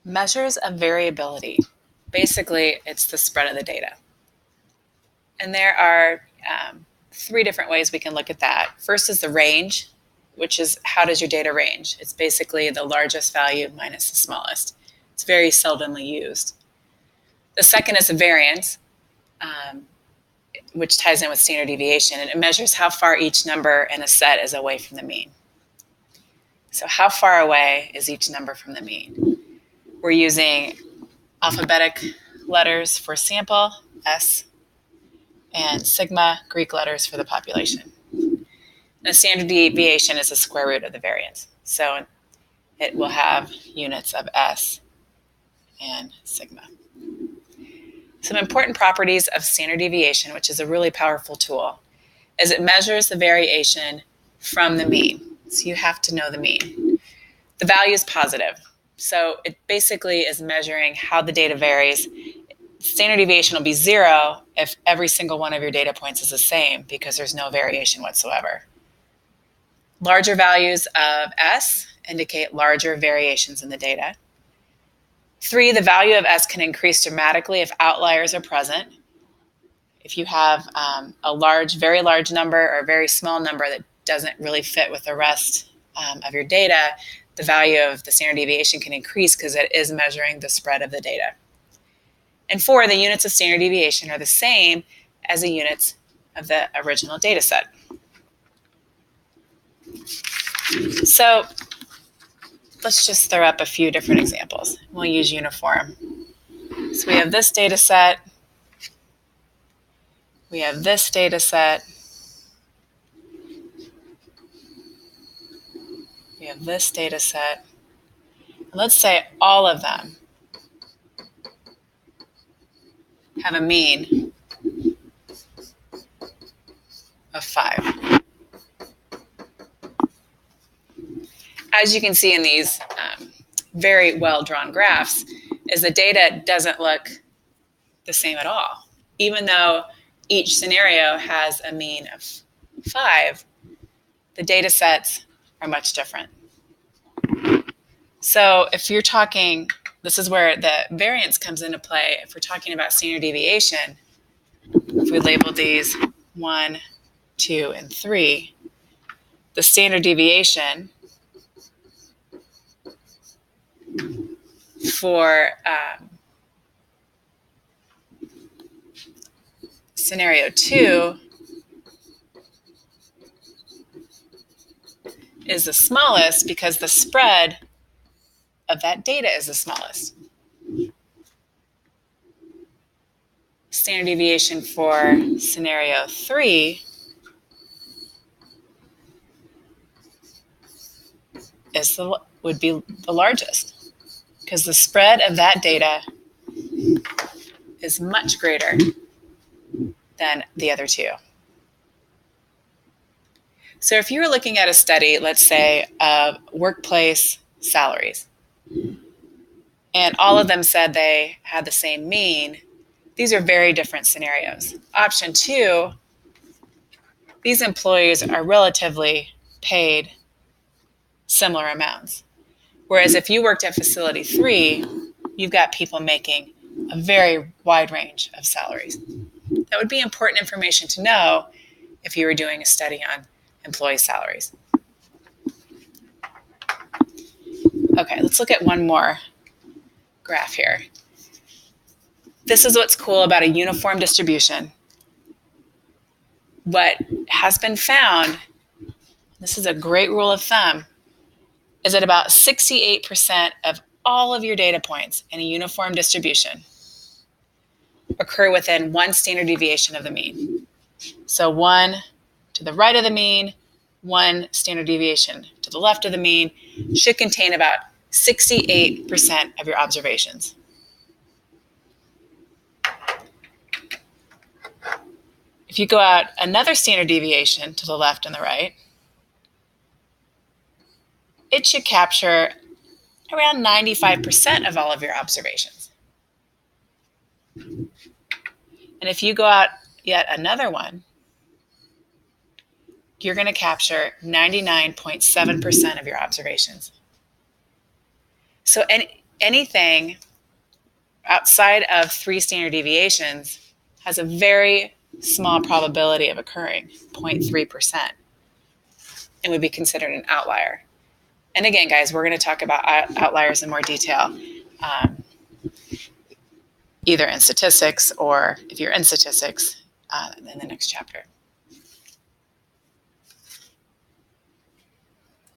Measures of variability. Basically, it's the spread of the data. And there are three different ways we can look at that. First is the range, which is how does your data range? It's basically the largest value minus the smallest. It's very seldomly used. The second is the variance, which ties in with standard deviation, and it measures how far each number in a set is away from the mean. So how far away is each number from the mean? We're using alphabetic letters for sample, S, and sigma, Greek letters for the population. The standard deviation is the square root of the variance. So it will have units of S and sigma. Some important properties of standard deviation, which is a really powerful tool, is it measures the variation from the mean. So you have to know the mean. The value is positive. So it basically is measuring how the data varies. Standard deviation will be 0 if every single one of your data points is the same because there's no variation whatsoever. Larger values of S indicate larger variations in the data. 3, the value of S can increase dramatically if outliers are present. If you have a very large number or a very small number that doesn't really fit with the rest of your data, the value of the standard deviation can increase because it is measuring the spread of the data. And 4, the units of standard deviation are the same as the units of the original data set. So let's just throw up a few different examples. We'll use uniform. So we have this data set. We have this data set. We have this data set. And let's say all of them have a mean of 5. As you can see in these very well-drawn graphs, is the data doesn't look the same at all. Even though each scenario has a mean of 5, the data sets are much different. So if you're talking, this is where the variance comes into play. If we're talking about standard deviation, if we label these 1, 2, and 3, the standard deviation for scenario 2 is the smallest because the spread of that data is the smallest. Standard deviation for scenario 3 would be the largest because the spread of that data is much greater than the other two. So if you were looking at a study, let's say, of workplace salaries, and all of them said they had the same mean, these are very different scenarios. Option 2, these employees are relatively paid similar amounts. Whereas if you worked at facility 3, you've got people making a very wide range of salaries. That would be important information to know if you were doing a study on employee salaries. Okay, let's look at one more graph here. This is what's cool about a uniform distribution. What has been found, this is a great rule of thumb, is that about 68% of all of your data points in a uniform distribution occur within one standard deviation of the mean. So 1 to the right of the mean, 1 standard deviation to the left of the mean should contain about 68% of your observations. If you go out another standard deviation to the left and the right, it should capture around 95% of all of your observations. And if you go out yet another one, you're going to capture 99.7% of your observations. So anything outside of 3 standard deviations has a very small probability of occurring, 0.3%, and would be considered an outlier. And again, guys, we're going to talk about outliers in more detail, either in statistics or if you're in statistics in the next chapter.